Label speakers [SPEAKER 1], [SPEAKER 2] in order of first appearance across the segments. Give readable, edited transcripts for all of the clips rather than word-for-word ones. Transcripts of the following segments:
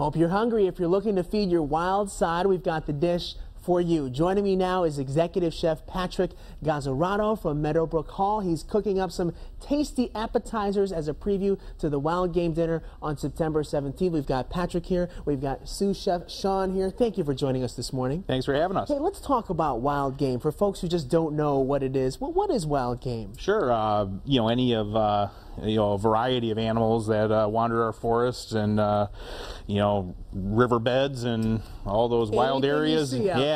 [SPEAKER 1] Hope you're hungry. If you're looking to feed your wild side, we've got the dish for you. Joining me now is Executive Chef Patrick Gazzarato from Meadowbrook Hall. He's cooking up some tasty appetizers as a preview to the Wild Game Dinner on September 17th. We've got Patrick here. We've got sous chef Sean here. Thank you for joining us this morning.
[SPEAKER 2] Thanks for having us.
[SPEAKER 1] Hey, let's talk about wild game for folks who just don't know what it is. Well, what is wild game?
[SPEAKER 2] Sure. Any of a variety of animals that wander our forests and riverbeds and all those wild areas.
[SPEAKER 1] Yeah,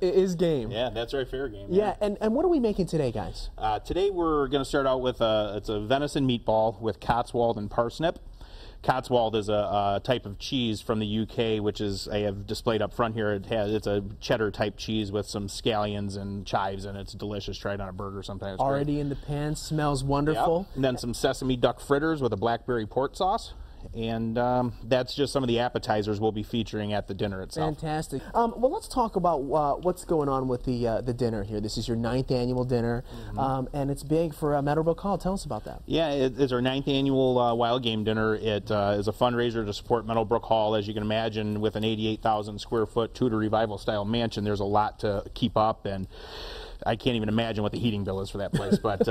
[SPEAKER 1] is game.
[SPEAKER 2] Yeah, that's right, fair game.
[SPEAKER 1] Yeah, and what are we making today, guys?
[SPEAKER 2] Today we're going to start out with it's a venison meatball with Cotswold and parsnip. Cotswold is a type of cheese from the UK, which is, I have displayed up front here. It's a cheddar type cheese with some scallions and chives, and it's delicious. Try it on a burger sometimes.
[SPEAKER 1] Already in the pan, smells wonderful.
[SPEAKER 2] Yep. And then some sesame duck fritters with a blackberry port sauce. And that's just some of the appetizers we'll be featuring at the dinner itself.
[SPEAKER 1] Fantastic. Well, let's talk about what's going on with the dinner here. This is your 9th annual dinner, and it's big for Meadowbrook Hall. Tell us about that.
[SPEAKER 2] Yeah, it's our 9th annual Wild Game Dinner. It is a fundraiser to support Meadowbrook Hall. As you can imagine, with an 88,000 square foot Tudor Revival style mansion, there's a lot to keep up, and I can't even imagine what the heating bill is for that place. But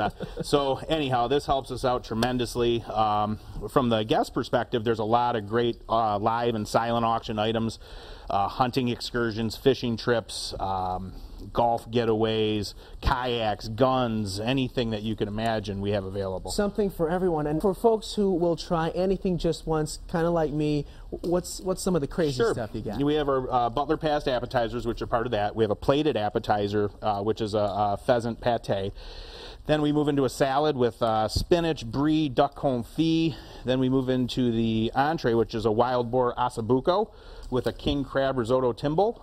[SPEAKER 2] so anyhow, this helps us out tremendously. From the guest perspective, there's a lot of great live and silent auction items, hunting excursions, fishing trips, golf getaways, kayaks, guns, anything that you can imagine we have available.
[SPEAKER 1] Something for everyone. And for folks who will try anything just once, kind of like me, what's some of the crazy stuff you got?
[SPEAKER 2] We have our Butler Pass appetizers, which are part of that. We have a plated appetizer, which is a pheasant pate. Then we move into a salad with spinach, brie, duck confit. Then we move into the entree, which is a wild boar ossobuco with a king crab risotto timbal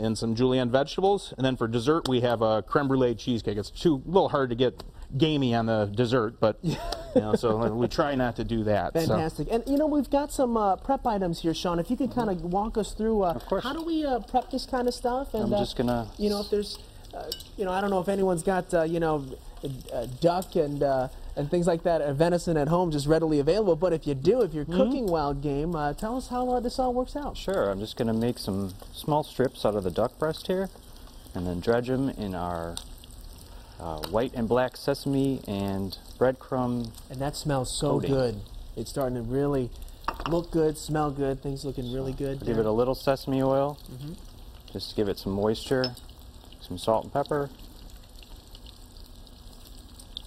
[SPEAKER 2] and some julienne vegetables. And then for dessert, we have a creme brulee cheesecake. It's a little hard to get gamey on the dessert, but so we try not to do that.
[SPEAKER 1] Fantastic. So. And we've got some prep items here, Sean. If you could kind of walk us through how do we prep this kind of stuff? And
[SPEAKER 3] I'm just gonna,
[SPEAKER 1] if there's, I don't know if anyone's got, duck and things like that, venison at home just readily available. But if you do, if you're cooking wild game, tell us how this all works out.
[SPEAKER 3] Sure. I'm just going to make some small strips out of the duck breast here, and then dredge them in our white and black sesame and breadcrumb.
[SPEAKER 1] And that smells so good. It's starting to really look good, smell good. Things looking really good.
[SPEAKER 3] Give it a little sesame oil, just to give it some moisture, some salt and pepper.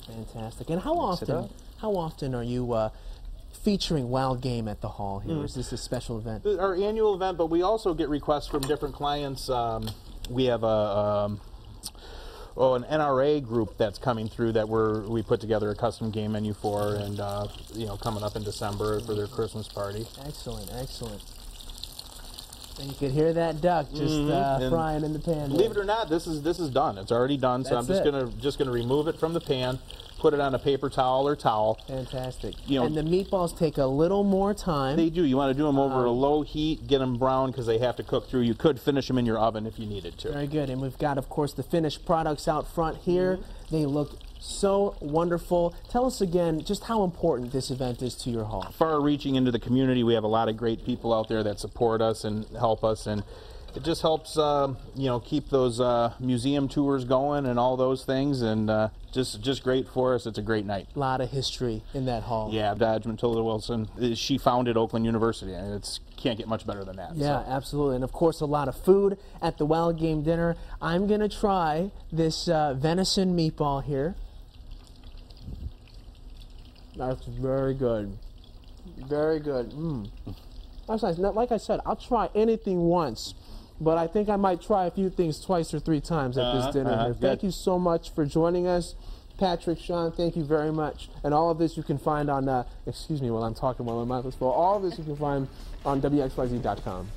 [SPEAKER 1] Fantastic. And how often are you featuring wild game at the hall here? Is this a special event?
[SPEAKER 2] Our annual event, but we also get requests from different clients. We have an NRA group that's coming through that we put together a custom game menu for, and coming up in December for their Christmas party.
[SPEAKER 1] Excellent, excellent. And you could hear that duck just frying in the pan.
[SPEAKER 2] Believe it or not, this is done. It's already done. So I'm just gonna remove it from the pan, put it on a paper towel or towel.
[SPEAKER 1] Fantastic. And the meatballs take a little more time.
[SPEAKER 2] They do. You want to do them over a low heat, get them brown because they have to cook through. You could finish them in your oven if you needed to.
[SPEAKER 1] Very good. And we've got, of course, the finished products out front here. They look so wonderful. Tell us again just how important this event is to your hall.
[SPEAKER 2] Far reaching into the community, we have a lot of great people out there that support us and help us, and it just helps keep those museum tours going and all those things, and just great for us. It's a great night.
[SPEAKER 1] A lot of history in that hall.
[SPEAKER 2] Yeah, Dodge Matilda Wilson, she founded Oakland University, and it's can't get much better than that.
[SPEAKER 1] Yeah, absolutely. And of course, a lot of food at the Wild Game Dinner. I'm going to try this venison meatball here. That's very good. Very good. That's nice. Now, like I said, I'll try anything once, but I think I might try a few things twice or 3 times at this dinner. Thank you so much for joining us. Patrick, Sean, thank you very much. And all of this you can find on, excuse me while I'm talking while my mouth is full, all of this you can find on WXYZ.com.